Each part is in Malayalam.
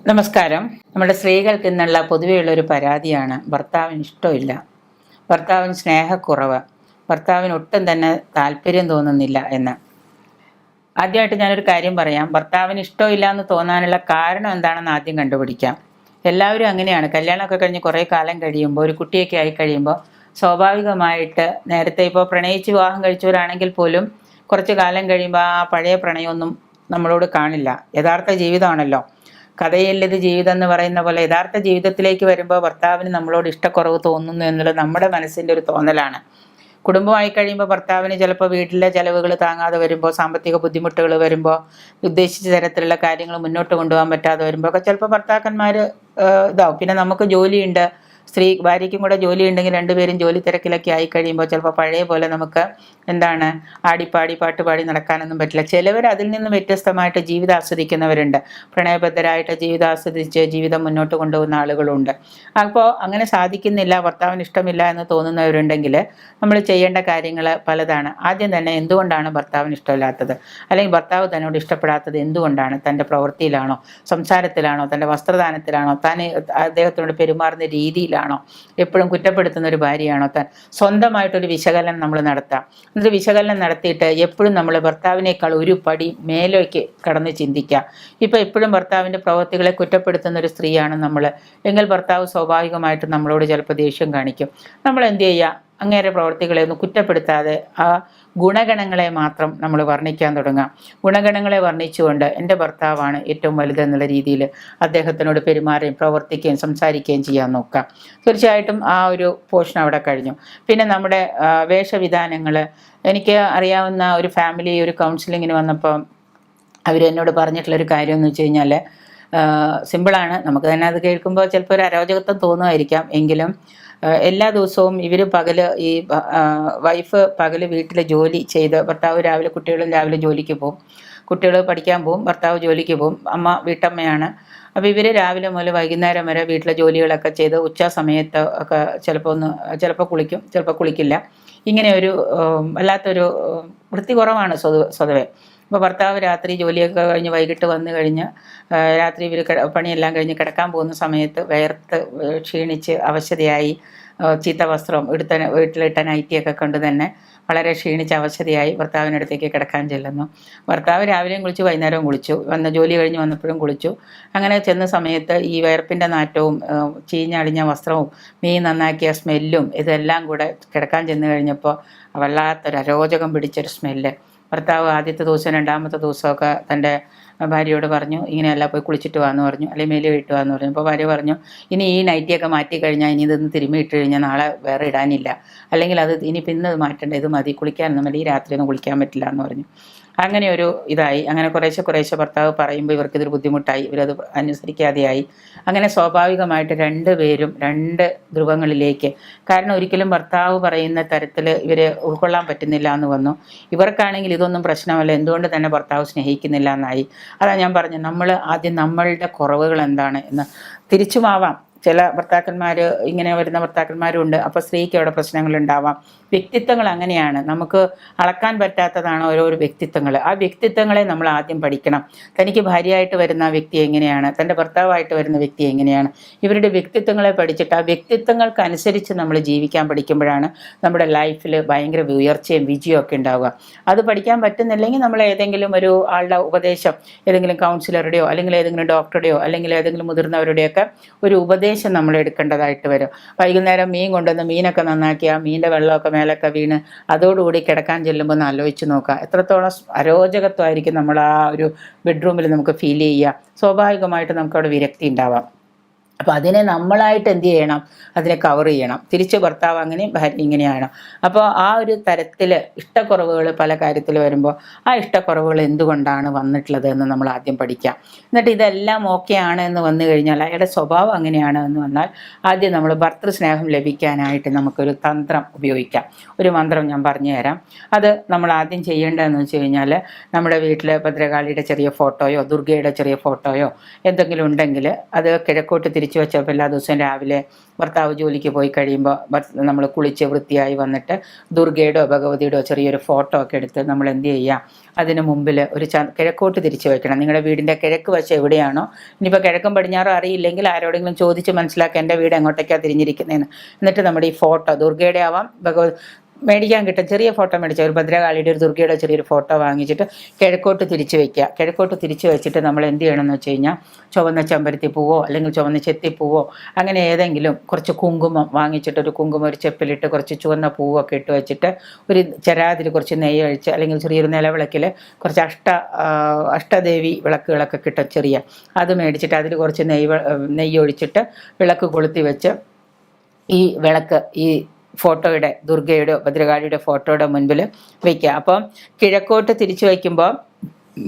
നമസ്കാരം. നമ്മുടെ സ്ത്രീകൾക്ക് ഇന്നുള്ള പൊതുവെയുള്ളൊരു പരാതിയാണ് ഭർത്താവിന് ഇഷ്ടമില്ല, ഭർത്താവിന് സ്നേഹക്കുറവ്, ഭർത്താവിന് ഒട്ടും തന്നെ താല്പര്യം തോന്നുന്നില്ല എന്ന്. ആദ്യമായിട്ട് ഞാനൊരു കാര്യം പറയാം. ഭർത്താവിന് ഇഷ്ടമില്ല എന്ന് തോന്നാനുള്ള കാരണം എന്താണെന്ന് ആദ്യം കണ്ടുപിടിക്കാം. എല്ലാവരും അങ്ങനെയാണ്. കല്യാണമൊക്കെ കഴിഞ്ഞ് കുറേ കാലം കഴിയുമ്പോൾ, ഒരു കുട്ടിയൊക്കെ ആയി കഴിയുമ്പോൾ സ്വാഭാവികമായിട്ട് നേരത്തെ ഇപ്പോൾ പ്രണയിച്ച് വിവാഹം കഴിച്ചവരാണെങ്കിൽ പോലും കുറച്ച് കാലം കഴിയുമ്പോൾ ആ പഴയ പ്രണയമൊന്നും നമ്മളോട് കാണില്ല. യഥാർത്ഥ ജീവിതമാണല്ലോ. കഥയില്ലത് ജീവിതം എന്ന് പറയുന്ന പോലെ യഥാർത്ഥ ജീവിതത്തിലേക്ക് വരുമ്പോൾ ഭർത്താവിന് നമ്മളോട് ഇഷ്ടക്കുറവ് തോന്നുന്നു എന്നുള്ളത് നമ്മുടെ മനസ്സിൻ്റെ ഒരു തോന്നലാണ്. കുടുംബമായി കഴിയുമ്പോൾ ഭർത്താവിന് ചിലപ്പോൾ വീട്ടിലെ ചിലവുകൾ താങ്ങാതെ വരുമ്പോൾ, സാമ്പത്തിക ബുദ്ധിമുട്ടുകൾ വരുമ്പോൾ, ഉദ്ദേശിച്ച തരത്തിലുള്ള കാര്യങ്ങൾ മുന്നോട്ട് കൊണ്ടുപോകാൻ പറ്റാതെ വരുമ്പോൾ ഒക്കെ ചിലപ്പോൾ ഭർത്താക്കന്മാർ ഇതാവും. പിന്നെ നമുക്ക് ജോലിയുണ്ട്, ഭാര്യയ്ക്കും കൂടെ ജോലി ഉണ്ടെങ്കിൽ രണ്ടുപേരും ജോലി തിരക്കിലൊക്കെ ആയി കഴിയുമ്പോൾ ചിലപ്പോൾ പഴയ പോലെ നമുക്ക് ആടിപ്പാടി പാട്ടുപാടി നടക്കാനൊന്നും പറ്റില്ല. ചിലവർ അതിൽ നിന്ന് വ്യത്യസ്തമായിട്ട് ജീവിതം ആസ്വദിക്കുന്നവരുണ്ട്. പ്രണയബദ്ധരായിട്ട് ജീവിതം ആസ്വദിച്ച് ജീവിതം മുന്നോട്ട് കൊണ്ടുപോകുന്ന ആളുകളുണ്ട്. അപ്പോൾ അങ്ങനെ സാധിക്കുന്നില്ല, ഭർത്താവിന് ഇഷ്ടമില്ല എന്ന് തോന്നുന്നവരുണ്ടെങ്കിൽ നമ്മൾ ചെയ്യേണ്ട കാര്യങ്ങൾ പലതാണ്. ആദ്യം തന്നെ എന്തുകൊണ്ടാണ് ഭർത്താവിന് ഇഷ്ടമില്ലാത്തത്, അല്ലെങ്കിൽ ഭർത്താവ് തന്നോട് ഇഷ്ടപ്പെടാത്തത് എന്തുകൊണ്ടാണ്? തൻ്റെ പ്രവൃത്തിയിലാണോ, സംസാരത്തിലാണോ, തൻ്റെ വസ്ത്രദാനത്തിലാണോ, താൻ അദ്ദേഹത്തിനോട് പെരുമാറുന്ന രീതിയിലാണോ, എപ്പോഴും കുറ്റപ്പെടുത്തുന്ന ഒരു ഭാര്യയാണോ താൻ? സ്വന്തമായിട്ടൊരു വിശകലനം നമ്മൾ നടത്താം. എന്നിട്ട് വിശകലനം നടത്തിയിട്ട് എപ്പോഴും നമ്മൾ ഭർത്താവിനേക്കാൾ ഒരു പടി മേലേക്ക് കടന്ന് ചിന്തിക്കുക. ഇപ്പം എപ്പോഴും ഭർത്താവിൻ്റെ പ്രവൃത്തികളെ കുറ്റപ്പെടുത്തുന്ന ഒരു സ്ത്രീയാണ് നമ്മൾ എങ്കിൽ ഭർത്താവ് സ്വാഭാവികമായിട്ടും നമ്മളോട് ചിലപ്പോൾ ദേഷ്യം കാണിക്കും. നമ്മൾ എന്ത് ചെയ്യുക? അങ്ങേരെ പ്രവൃത്തികളെ ഒന്നും കുറ്റപ്പെടുത്താതെ ആ ഗുണഗണങ്ങളെ മാത്രം നമ്മൾ വർണ്ണിക്കാൻ തുടങ്ങാം. ഗുണഗണങ്ങളെ വർണ്ണിച്ചുകൊണ്ട് എൻ്റെ ഭർത്താവാണ് ഏറ്റവും വലുതെന്നുള്ള രീതിയിൽ അദ്ദേഹത്തിനോട് പെരുമാറുകയും പ്രവർത്തിക്കുകയും സംസാരിക്കുകയും ചെയ്യാൻ നോക്കാം. തീർച്ചയായിട്ടും ആ ഒരു പോർഷൻ അവിടെ കഴിഞ്ഞു. പിന്നെ നമ്മുടെ വേഷവിധാനങ്ങൾ. എനിക്ക് അറിയാവുന്ന ഒരു ഫാമിലി ഒരു കൗൺസിലിങ്ങിന് വന്നപ്പോൾ അവരെന്നോട് പറഞ്ഞിട്ടുള്ളൊരു കാര്യം എന്ന് വെച്ച് കഴിഞ്ഞാൽ, സിമ്പിളാണ്. നമുക്ക് തന്നെ അത് കേൾക്കുമ്പോൾ ചിലപ്പോൾ ഒരു അരോചകത്വം തോന്നുമായിരിക്കാം. എങ്കിലും എല്ലാ ദിവസവും ഇവർ ഈ വൈഫ് പകല് വീട്ടിൽ ജോലി ചെയ്ത്, ഭർത്താവ് രാവിലെ, കുട്ടികളും രാവിലെ ജോലിക്ക് പോകും, കുട്ടികൾ പഠിക്കാൻ പോകും, ഭർത്താവ് ജോലിക്ക് പോകും, അമ്മ വീട്ടമ്മയാണ്. അപ്പോൾ ഇവർ രാവിലെ മുതൽ വൈകുന്നേരം വരെ വീട്ടിലെ ജോലികളൊക്കെ ചെയ്ത് ഉച്ച സമയത്ത് ഒക്കെ ചിലപ്പോൾ കുളിക്കും, ചിലപ്പോൾ കുളിക്കില്ല. ഇങ്ങനെ ഒരു വല്ലാത്തൊരു വൃത്തി കുറവാണ് സ്വതവേ. അപ്പോൾ ഭർത്താവ് രാത്രി ജോലിയൊക്കെ കഴിഞ്ഞ് വൈകിട്ട് വന്നു കഴിഞ്ഞ് രാത്രി ഇവർ പണിയെല്ലാം കഴിഞ്ഞ് കിടക്കാൻ പോകുന്ന സമയത്ത് വേർത്ത് ക്ഷീണിച്ച് അവശതയായി, ചീത്ത വസ്ത്രം വീട്ടിലിട്ട നൈറ്റിയൊക്കെ കൊണ്ട് തന്നെ വളരെ ക്ഷീണിച്ച് അവശതയായി ഭർത്താവിനടുത്തേക്ക് കിടക്കാൻ ചെല്ലുന്നു. ഭർത്താവ് രാവിലെയും കുളിച്ചു, വൈകുന്നേരവും കുളിച്ചു, ജോലി കഴിഞ്ഞ് വന്നപ്പോഴും കുളിച്ചു. അങ്ങനെ ചെന്ന സമയത്ത് ഈ വിയർപ്പിൻ്റെ നാറ്റവും ചീഞ്ഞളിഞ്ഞ വസ്ത്രവും മീൻ നന്നാക്കിയ സ്മെല്ലും ഇതെല്ലാം കൂടെ കിടക്കാൻ ചെന്ന് കഴിഞ്ഞപ്പോൾ വല്ലാത്തൊരു അരോചകം പിടിച്ചൊരു സ്മെല്ല്. ഭർത്താവ് ആദ്യത്തെ ദിവസം രണ്ടാമത്തെ ദിവസമൊക്കെ തൻ്റെ ഭാര്യയോട് പറഞ്ഞു, ഇങ്ങനെയല്ല പോയി കുളിച്ചിട്ട് വാന്ന് പറഞ്ഞു, അല്ലെങ്കിൽ മേല് കഴുകിയിട്ട് വാന്ന് പറഞ്ഞു. അപ്പോൾ ഭാര്യ പറഞ്ഞു, ഇനി ഈ നൈറ്റിയൊക്കെ മാറ്റി കഴിഞ്ഞാൽ ഇനി ഇതൊന്ന് തിരുമ്മി ഇട്ട് കഴിഞ്ഞാൽ നാളെ വേറെ ഇടാനില്ല, അല്ലെങ്കിൽ അത് ഇനി പിന്നെ മാറ്റേണ്ട, ഇത് മതി, കുളിക്കാനൊന്നും മതി, ഈ രാത്രിയൊന്നും കുളിക്കാൻ പറ്റില്ല എന്ന് പറഞ്ഞു. അങ്ങനെ ഒരു ഇതായി. അങ്ങനെ കുറേശ്ശെ ഭർത്താവ് പറയുമ്പോൾ ഇവർക്കിതൊരു ബുദ്ധിമുട്ടായി, ഇവരത് അനുസരിക്കാതെയായി. അങ്ങനെ സ്വാഭാവികമായിട്ട് രണ്ടുപേരും രണ്ട് ധ്രുവങ്ങളിലേക്ക്, കാരണം ഒരിക്കലും ഭർത്താവ് പറയുന്ന തരത്തിൽ ഇവരെ ഉൾക്കൊള്ളാൻ പറ്റുന്നില്ല എന്ന് വന്നു. ഇവർക്കാണെങ്കിൽ ഇതൊന്നും പ്രശ്നമല്ല, എന്തുകൊണ്ട് തന്നെ ഭർത്താവ് സ്നേഹിക്കുന്നില്ല എന്നായി. അതാണ് ഞാൻ പറഞ്ഞത്, നമ്മൾ ആദ്യം നമ്മളുടെ കുറവുകൾ എന്താണ് എന്ന് തിരിച്ചുമാവാം. ചില ഭർത്താക്കന്മാർ, ഇങ്ങനെ വരുന്ന ഭർത്താക്കന്മാരും ഉണ്ട്. അപ്പോൾ സ്ത്രീക്ക് അവിടെ പ്രശ്നങ്ങളുണ്ടാവാം. വ്യക്തിത്വങ്ങൾ അങ്ങനെയാണ്, നമുക്ക് അളക്കാൻ പറ്റാത്തതാണ് ഓരോരോ വ്യക്തിത്വങ്ങൾ. ആ വ്യക്തിത്വങ്ങളെ നമ്മൾ ആദ്യം പഠിക്കണം. തനിക്ക് ഭാര്യയായിട്ട് വരുന്ന വ്യക്തി എങ്ങനെയാണ്, തൻ്റെ ഭർത്താവായിട്ട് വരുന്ന വ്യക്തി എങ്ങനെയാണ്, ഇവരുടെ വ്യക്തിത്വങ്ങളെ പഠിച്ചിട്ട് ആ വ്യക്തിത്വങ്ങൾക്കനുസരിച്ച് നമ്മൾ ജീവിക്കാൻ പഠിക്കുമ്പോഴാണ് നമ്മുടെ ലൈഫിൽ ഭയങ്കര ഉയർച്ചയും വിജയവും ഒക്കെ ഉണ്ടാവുക. അത് പഠിക്കാൻ പറ്റുന്നില്ലെങ്കിൽ നമ്മൾ ഏതെങ്കിലും ഒരു ആളുടെ ഉപദേശം, ഏതെങ്കിലും കൗൺസിലറുടെയോ അല്ലെങ്കിൽ ഏതെങ്കിലും ഡോക്ടറുടെയോ അല്ലെങ്കിൽ ഏതെങ്കിലും മുതിർന്നവരുടെയൊക്കെ ഒരു ഉപദേശം നമ്മൾ എടുക്കേണ്ടതായിട്ട് വരും. വൈകുന്നേരം മീൻ കൊണ്ടുവന്ന് മീനൊക്കെ നന്നാക്കി ആ മീനിൻ്റെ വെള്ളമൊക്കെ മേലൊക്കെ വീണ് അതോടുകൂടി കിടക്കാൻ ചെല്ലുമ്പോൾ ഒന്ന് ആലോചിച്ച് നോക്കുക, എത്രത്തോളം അരോചകത്വമായിരിക്കും നമ്മൾ ആ ഒരു ബെഡ്റൂമിൽ നമുക്ക് ഫീൽ ചെയ്യുക. സ്വാഭാവികമായിട്ട് നമുക്കവിടെ വിരക്തി ഉണ്ടാവാം. അപ്പോൾ അതിനെ നമ്മളായിട്ട് എന്ത് ചെയ്യണം? അതിനെ കവർ ചെയ്യണം. തിരിച്ച് ഭർത്താവ് അങ്ങനെയും ഭാര്യ ഇങ്ങനെയാണ്. അപ്പോൾ ആ ഒരു തരത്തിൽ ഇഷ്ടക്കുറവുകൾ പല കാര്യത്തിൽ വരുമ്പോൾ ആ ഇഷ്ടക്കുറവുകൾ എന്തുകൊണ്ടാണ് വന്നിട്ടുള്ളത് എന്ന് നമ്മൾ ആദ്യം പഠിക്കാം. എന്നിട്ട് ഇതെല്ലാം ഓക്കെ ആണ് എന്ന് വന്നു കഴിഞ്ഞാൽ, അയാളുടെ സ്വഭാവം അങ്ങനെയാണ് എന്ന് വന്നാൽ, ആദ്യം നമ്മൾ ഭർതൃസ്നേഹം ലഭിക്കാനായിട്ട് നമുക്കൊരു തന്ത്രം ഉപയോഗിക്കാം. ഒരു മന്ത്രം ഞാൻ പറഞ്ഞു തരാം. അത് നമ്മൾ ആദ്യം ചെയ്യേണ്ടതെന്ന് വെച്ച് കഴിഞ്ഞാൽ, നമ്മുടെ വീട്ടിൽ ഭദ്രകാളിയുടെ ചെറിയ ഫോട്ടോയോ ദുർഗയുടെ ചെറിയ ഫോട്ടോയോ എന്തെങ്കിലും ഉണ്ടെങ്കിൽ അത് കിഴക്കോട്ട് തിരിച്ചു വെച്ചപ്പോൾ എല്ലാ ദിവസവും രാവിലെ ഭർത്താവ് ജോലിക്ക് പോയി കഴിയുമ്പോൾ നമ്മൾ കുളിച്ച് വൃത്തിയായി വന്നിട്ട് ദുർഗയുടെയോ ഭഗവതിയുടെയോ ചെറിയൊരു ഫോട്ടോ ഒക്കെ എടുത്ത് നമ്മൾ എന്ത് ചെയ്യുക, അതിന് മുമ്പിൽ ഒരു കിഴക്കോട്ട് തിരിച്ചു വെക്കണം. നിങ്ങളുടെ വീടിൻ്റെ കിഴക്ക് വശം എവിടെയാണോ, ഇനിയിപ്പോൾ കിഴക്കും പടിഞ്ഞാറും അറിയില്ലെങ്കിൽ ആരോടെങ്കിലും ചോദിച്ച് മനസ്സിലാക്കുക എൻ്റെ വീട് എങ്ങോട്ടേക്കാണ് തിരിഞ്ഞിരിക്കുന്നതെന്ന്. എന്നിട്ട് നമ്മുടെ ഈ ഫോട്ടോ ദുർഗയുടെ ആവാം, മേടിക്കാൻ കിട്ടും, ചെറിയ ഫോട്ടോ മേടിച്ച ഒരു ഭദ്രകാളിയുടെ ഒരു ദുർഗയുടെ ചെറിയൊരു ഫോട്ടോ വാങ്ങിച്ചിട്ട് കിഴക്കോട്ട് തിരിച്ച് വയ്ക്കുക. കിഴക്കോട്ട് തിരിച്ച് വെച്ചിട്ട് നമ്മൾ എന്ത് ചെയ്യണമെന്ന് വെച്ച് കഴിഞ്ഞാൽ ചുവന്ന ചെമ്പരത്തി പൂവോ അല്ലെങ്കിൽ ചുവന്ന ചെത്തിപ്പൂവോ അങ്ങനെ ഏതെങ്കിലും കുറച്ച് കുങ്കുമം വാങ്ങിച്ചിട്ട് ഒരു കുങ്കുമം ഒരു ചെപ്പിലിട്ട് കുറച്ച് ചുവന്ന പൂവൊക്കെ ഇട്ട് വെച്ചിട്ട് ഒരു ചെരാതിൽ കുറച്ച് നെയ്യ് ഒഴിച്ച് അല്ലെങ്കിൽ ചെറിയൊരു നിലവിളക്കിൽ കുറച്ച് അഷ്ടദേവി വിളക്കുകളൊക്കെ കിട്ടും ചെറിയ, അത് മേടിച്ചിട്ട് അതിൽ കുറച്ച് നെയ്യ് ഒഴിച്ചിട്ട് വിളക്ക് കൊളുത്തി വെച്ച് ഈ വിളക്ക് ഈ ഫോട്ടോയുടെ ദുർഗയുടെയോ ഭദ്രകാളിയുടെ ഫോട്ടോയുടെ മുൻപിൽ വയ്ക്കുക. അപ്പം കിഴക്കോട്ട് തിരിച്ചു വയ്ക്കുമ്പോൾ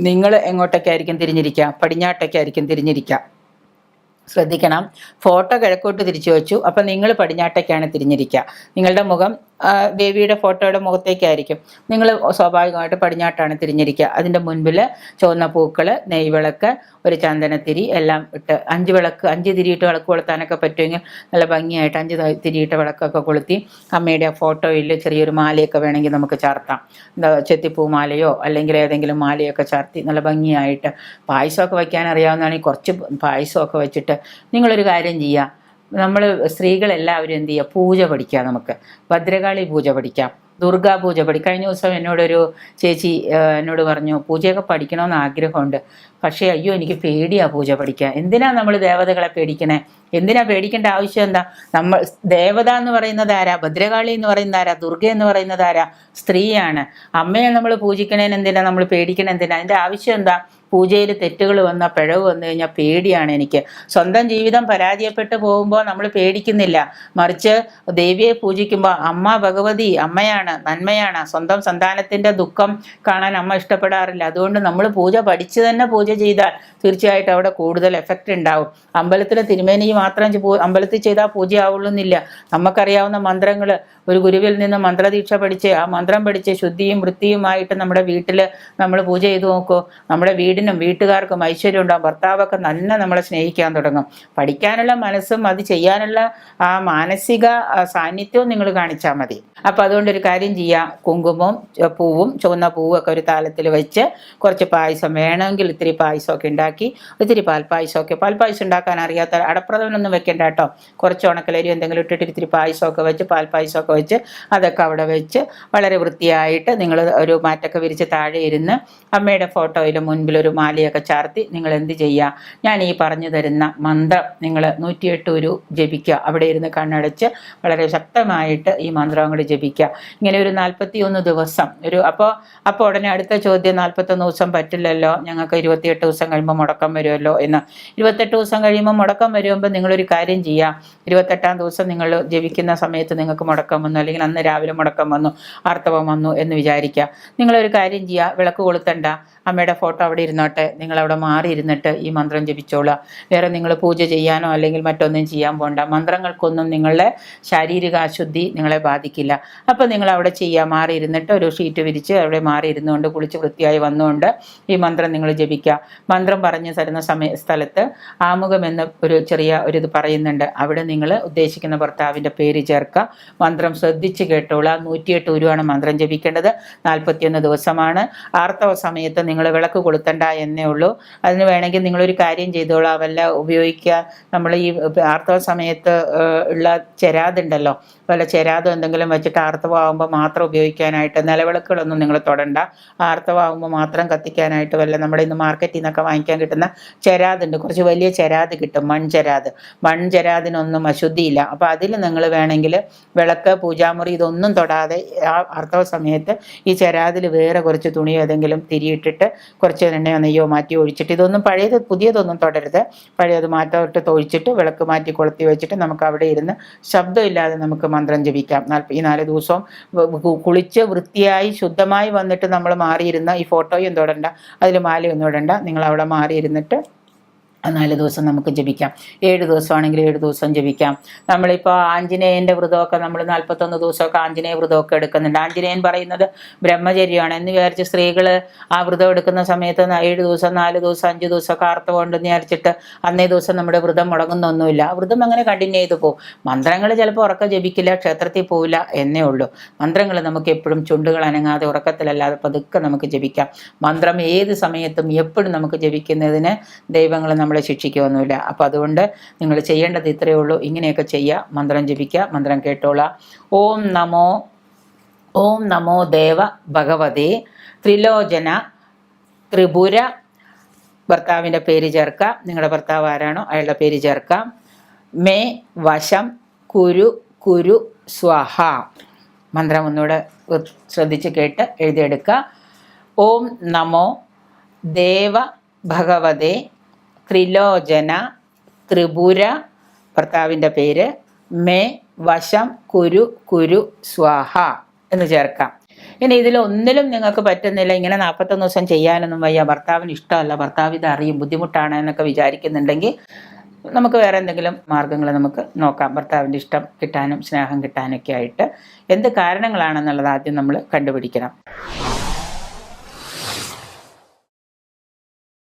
നിങ്ങൾ എങ്ങോട്ടൊക്കെയായിരിക്കും തിരിഞ്ഞിരിക്കുക, പടിഞ്ഞാട്ടൊക്കെയായിരിക്കും തിരിഞ്ഞിരിക്കുക. ശ്രദ്ധിക്കണം, ഫോട്ടോ കിഴക്കോട്ട് തിരിച്ചു വെച്ചു, അപ്പം നിങ്ങൾ പടിഞ്ഞാട്ടേക്കാണ് തിരിഞ്ഞിരിക്കുക. നിങ്ങളുടെ മുഖം ദേവിയുടെ ഫോട്ടോയുടെ മുഖത്തേക്കായിരിക്കും, നിങ്ങൾ സ്വാഭാവികമായിട്ട് പടിഞ്ഞാട്ടാണ് തിരിഞ്ഞിരിക്കുക. അതിൻ്റെ മുൻപിൽ ചുവന്ന പൂക്കൾ, നെയ്വിളക്ക്, ഒരു ചന്ദനത്തിരി എല്ലാം ഇട്ട് 5 തിരിയിട്ട് വിളക്ക് കൊളുത്താനൊക്കെ പറ്റുമെങ്കിൽ നല്ല ഭംഗിയായിട്ട് 5 തിരിയിട്ട വിളക്കൊക്കെ കൊളുത്തി അമ്മയുടെ ഫോട്ടോയിൽ ചെറിയൊരു മാലയൊക്കെ വേണമെങ്കിൽ നമുക്ക് ചാർത്താം. എന്താ ചെത്തിപ്പൂ മാലയോ അല്ലെങ്കിൽ ഏതെങ്കിലും മാലയൊക്കെ ചാർത്തി നല്ല ഭംഗിയായിട്ട് പായസമൊക്കെ വയ്ക്കാൻ അറിയാവുന്നതാണെങ്കിൽ കുറച്ച് പായസമൊക്കെ വെച്ചിട്ട് നിങ്ങളൊരു കാര്യം ചെയ്യുക. നമ്മൾ സ്ത്രീകളെല്ലാവരും എന്ത് ചെയ്യുക, പൂജ പഠിക്കുക. നമുക്ക് ഭദ്രകാളി പൂജ പഠിക്കാം, ദുർഗാ പൂജ കഴിഞ്ഞ ദിവസം എന്നോടൊരു ചേച്ചി എന്നോട് പറഞ്ഞു പൂജയൊക്കെ പഠിക്കണമെന്ന് ആഗ്രഹമുണ്ട്, പക്ഷേ അയ്യോ എനിക്ക് പേടിയാണ് പൂജ പഠിക്കാൻ. എന്തിനാ നമ്മൾ ദേവതകളെ പേടിക്കണേ? എന്തിനാ പേടിക്കേണ്ട ആവശ്യം എന്താ? നമ്മൾ ദേവത എന്ന് പറയുന്നത് ആരാ? ഭദ്രകാളി എന്ന് പറയുന്നത് ആരാ? ദുർഗ എന്ന് പറയുന്നത് ആരാ? സ്ത്രീയാണ്. അമ്മയെ നമ്മൾ പൂജിക്കണേന് എന്തിനാ നമ്മൾ പേടിക്കണേ? എന്തിനാ? അതിൻ്റെ ആവശ്യം എന്താ? പൂജയിൽ തെറ്റുകൾ വന്നാൽ പിഴവ് വന്നു കഴിഞ്ഞാൽ പേടിയാണ് എനിക്ക്. സ്വന്തം ജീവിതം പരാജയപ്പെട്ടു പോകുമ്പോൾ നമ്മൾ പേടിക്കുന്നില്ല, മറിച്ച് ദേവിയെ പൂജിക്കുമ്പോൾ അമ്മ ഭഗവതി അമ്മയാണ്, നന്മയാണ്. സ്വന്തം സന്താനത്തിൻ്റെ ദുഃഖം കാണാൻ അമ്മ ഇഷ്ടപ്പെടാറില്ല. അതുകൊണ്ട് നമ്മൾ പൂജ പഠിച്ച് തന്നെ പൂജ ചെയ്താൽ തീർച്ചയായിട്ടും അവിടെ കൂടുതൽ എഫക്റ്റ് ഉണ്ടാവും. അമ്പലത്തിലെ തിരുമേനി മാത്രം അമ്പലത്തിൽ ചെയ്താൽ പൂജ ആവുള്ളൂന്നില്ല. നമുക്കറിയാവുന്ന മന്ത്രങ്ങൾ ഒരു ഗുരുവിൽ നിന്ന് മന്ത്രദീക്ഷ പഠിച്ച് ആ മന്ത്രം പഠിച്ച് ശുദ്ധിയും വൃത്തിയുമായിട്ട് നമ്മുടെ വീട്ടിൽ നമ്മൾ പൂജ ചെയ്ത് നോക്കൂ, നമ്മുടെ വീടിനും വീട്ടുകാർക്കും ഐശ്വര്യം ഉണ്ടാകും. ഭർത്താവൊക്കെ നല്ല നമ്മളെ സ്നേഹിക്കാൻ തുടങ്ങും. പഠിക്കാനുള്ള മനസ്സും അത് ചെയ്യാനുള്ള ആ മാനസിക സാന്നിധ്യവും നിങ്ങൾ കാണിച്ചാൽ മതി. അപ്പം അതുകൊണ്ടൊരു കാര്യം ചെയ്യാം, കുങ്കുമവും പൂവും ചുവന്ന പൂവൊക്കെ ഒരു താലത്തിൽ വെച്ച് കുറച്ച് പായസം വേണമെങ്കിൽ ഇത്തിരി പായസമൊക്കെ ഉണ്ടാക്കി, ഇത്തിരി പാൽപ്പായസം ഉണ്ടാക്കാൻ അറിയാത്ത അടപ്രഥമനൊന്നും വെക്കേണ്ട കേട്ടോ. കുറച്ച് ഉണക്കലരി എന്തെങ്കിലും ഇട്ടിട്ട് ഇത്തിരി പായസമൊക്കെ വെച്ച് പാൽപ്പായസമൊക്കെ വെച്ച് അതൊക്കെ അവിടെ വെച്ച് വളരെ വൃത്തിയായിട്ട് നിങ്ങൾ ഒരു മാറ്റൊക്കെ വിരിച്ച് താഴെ ഇരുന്ന് അമ്മയുടെ ഫോട്ടോയിൽ മുൻപിലൊരു മാലയൊക്കെ ചാർത്തി നിങ്ങൾ എന്ത് ചെയ്യുക, ഞാൻ ഈ പറഞ്ഞു തരുന്ന മന്ത്രം നിങ്ങൾ 108 ഉരു ജപിക്കുക. അവിടെ ഇരുന്ന് കണ്ണടച്ച് വളരെ ശക്തമായിട്ട് ഈ മന്ത്രം അങ്ങോട്ട് ജപിക്കുക. ഇങ്ങനെ ഒരു 41 ദിവസം അപ്പോൾ ഉടനെ അടുത്ത ചോദ്യം, 41 ദിവസം പറ്റില്ലല്ലോ, ഞങ്ങൾക്ക് 28 ദിവസം കഴിയുമ്പോൾ മുടക്കം വരുമല്ലോ എന്ന്. 28 ദിവസം കഴിയുമ്പോൾ മുടക്കം വരുമ്പോൾ നിങ്ങളൊരു കാര്യം ചെയ്യുക, 28ാം ദിവസം നിങ്ങൾ ജപിക്കുന്ന സമയത്ത് നിങ്ങൾക്ക് മുടക്കം വന്നു, അല്ലെങ്കിൽ അന്ന് രാവിലെ മുടക്കം വന്നു, ആർത്തവം വന്നു എന്ന് വിചാരിക്കുക. നിങ്ങളൊരു കാര്യം ചെയ്യുക, വിളക്ക് കൊളുത്തണ്ട, അമ്മയുടെ ഫോട്ടോ അവിടെ ഇരുന്നോട്ടെ, നിങ്ങളവിടെ മാറി ഇരുന്നിട്ട് ഈ മന്ത്രം ജപിച്ചോളുക. വേറെ നിങ്ങൾ പൂജ ചെയ്യാനോ അല്ലെങ്കിൽ മറ്റൊന്നും ചെയ്യാൻ പോകണ്ട. മന്ത്രങ്ങൾക്കൊന്നും നിങ്ങളുടെ ശാരീരിക അശുദ്ധി നിങ്ങളെ ബാധിക്കില്ല. അപ്പോൾ നിങ്ങൾ അവിടെ ചെയ്യുക, മാറി ഇരുന്നിട്ട് ഒരു ഷീറ്റ് വിരിച്ച് അവിടെ മാറി ഇരുന്നുകൊണ്ട് കുളിച്ച് വൃത്തിയായി വന്നുകൊണ്ട് ഈ മന്ത്രം നിങ്ങൾ ജപിക്കുക. മന്ത്രം പറഞ്ഞു തരുന്ന സ്ഥലത്ത് ആമുഖം എന്ന ഒരു ചെറിയ ഇത് പറയുന്നുണ്ട്. അവിടെ നിങ്ങൾ ഉദ്ദേശിക്കുന്ന ഭർത്താവിൻ്റെ പേര് ചേർക്കുക. മന്ത്രം ശ്രദ്ധിച്ച് കേട്ടോളൂ. 108 ഉരുവാണ് മന്ത്രം ജപിക്കേണ്ടത്. 41 ദിവസമാണ്. ആർത്തവ സമയത്ത് നിങ്ങൾ വിളക്ക് കൊളുത്തണ്ട എന്നേ ഉള്ളൂ. അതിന് വേണമെങ്കിൽ നിങ്ങളൊരു കാര്യം ചെയ്തോളാം, വല്ല ഉപയോഗിക്കുക. നമ്മൾ ഈ ആർത്തവ സമയത്ത് ഉള്ള ചെരാതുണ്ടല്ലോ, വല്ല ചെരാതം എന്തെങ്കിലും വെച്ചിട്ട് ആർത്തവമാകുമ്പോൾ മാത്രം ഉപയോഗിക്കാനായിട്ട്, നിലവിളക്കുകളൊന്നും നിങ്ങൾ തൊടണ്ട. ആർത്തവമാകുമ്പോൾ മാത്രം കത്തിക്കാനായിട്ട് വല്ല നമ്മുടെ ഇന്ന് മാർക്കറ്റിൽ നിന്നൊക്കെ വാങ്ങിക്കാൻ കിട്ടുന്ന ചെരാതുണ്ട്, കുറച്ച് വലിയ ചെരാത് കിട്ടും, മൺചെരാതിനൊന്നും അശുദ്ധിയില്ല. അപ്പോൾ അതിൽ നിങ്ങൾ വേണമെങ്കിൽ വിളക്ക്, പൂജാമുറി ഇതൊന്നും തൊടാതെ ആ ആർത്തവ സമയത്ത് ഈ ചെരാതിൽ വേറെ കുറച്ച് തുണി ഏതെങ്കിലും തിരിയിട്ടിട്ട് കുറച്ച് എണ്ണയോ നെയ്യോ മാറ്റി ഒഴിച്ചിട്ട്, ഇതൊന്നും പുതിയതൊന്നും തൊടരുത്, പഴയത് മാറ്റമിട്ട് തൊഴിച്ചിട്ട് വിളക്ക് മാറ്റി കൊളുത്തി വെച്ചിട്ട് നമുക്ക് അവിടെ ഇരുന്ന് ശബ്ദമില്ലാതെ നമുക്ക് മന്ത്രം ജപിക്കാം. ഈ 4 ദിവസവും കുളിച്ച് വൃത്തിയായി ശുദ്ധമായി വന്നിട്ട് നമ്മൾ മാറിയിരുന്ന ഈ ഫോട്ടോയും തൊടണ്ട, അതിൽ മാലയൊന്നും ഇടണ്ട, നിങ്ങൾ അവിടെ മാറിയിരുന്നിട്ട് 4 ദിവസം നമുക്ക് ജപിക്കാം. 7 ദിവസമാണെങ്കിൽ 7 ദിവസം ജപിക്കാം. നമ്മളിപ്പോൾ ആഞ്ജനേയൻ്റെ വ്രതമൊക്കെ നമ്മൾ 41 ദിവസമൊക്കെ ആഞ്ജനേയ വ്രതമൊക്കെ എടുക്കുന്നുണ്ട്. ആഞ്ജനേയൻ പറയുന്നത് ബ്രഹ്മചര്യമാണ് എന്ന് വിചാരിച്ച് സ്ത്രീകൾ ആ വ്രതം എടുക്കുന്ന സമയത്ത് 7 ദിവസം 4 ദിവസം 5 ദിവസമൊക്കെ ആർത്തവം ഉണ്ടെന്ന് വിചാരിച്ചിട്ട് അന്നേ ദിവസം നമ്മുടെ വ്രതം മുടങ്ങുന്നൊന്നുമില്ല. വ്രതം അങ്ങനെ കണ്ടിന്യൂ ചെയ്തു പോകും. മന്ത്രങ്ങൾ ചിലപ്പോൾ ഉറക്കം ജപിക്കില്ല, ക്ഷേത്രത്തിൽ പോവില്ല എന്നേ ഉള്ളൂ. മന്ത്രങ്ങൾ നമുക്ക് എപ്പോഴും ചുണ്ടുകൾ അനങ്ങാതെ ഉറക്കത്തിലല്ലാതെ പതുക്കെ നമുക്ക് ജപിക്കാം. മന്ത്രം ഏത് സമയത്തും എപ്പോഴും നമുക്ക് ജപിക്കുന്നതിന് ദൈവങ്ങൾ നമ്മളെ ശിക്ഷിക്കുകയൊന്നുമില്ല. അപ്പം അതുകൊണ്ട് നിങ്ങൾ ചെയ്യേണ്ടത് ഇത്രയേ ഉള്ളൂ. ഇങ്ങനെയൊക്കെ ചെയ്യുക, മന്ത്രം ജപിക്കുക, മന്ത്രം കേട്ടോളാം. ഓം നമോ ദേവ ഭഗവതേ ത്രിലോചന ത്രിപുര. ഭർത്താവിൻ്റെ പേര് ചേർക്കുക. നിങ്ങളുടെ ഭർത്താവ് ആരാണോ അയാളുടെ പേര് ചേർക്കാം. മേ വശം കുരു സ്വഹ. മന്ത്രം ഒന്നുകൂടെ ശ്രദ്ധിച്ച് കേട്ട് എഴുതിയെടുക്കുക. ഓം നമോ ദേവ ഭഗവതേ ത്രിലോചന ത്രിപുര. ഭർത്താവിൻ്റെ പേര് മേ വശം കുരു സ്വാഹ എന്ന് ചേർക്കാം. ഇനി ഇതിലൊന്നിലും നിങ്ങൾക്ക് പറ്റുന്നില്ല, ഇങ്ങനെ 41 ദിവസം ചെയ്യാനൊന്നും വയ്യ, ഭർത്താവിന് ഇഷ്ടമല്ല, ഭർത്താവ് ഇത് അറിയും, ബുദ്ധിമുട്ടാണ് എന്നൊക്കെ വിചാരിക്കുന്നുണ്ടെങ്കിൽ നമുക്ക് വേറെ എന്തെങ്കിലും മാർഗ്ഗങ്ങൾ നമുക്ക് നോക്കാം. ഭർത്താവിൻ്റെ ഇഷ്ടം കിട്ടാനും സ്നേഹം കിട്ടാനൊക്കെ ആയിട്ട് എന്ത് കാരണങ്ങളാണെന്നുള്ളത് ആദ്യം നമ്മൾ കണ്ടുപിടിക്കണം.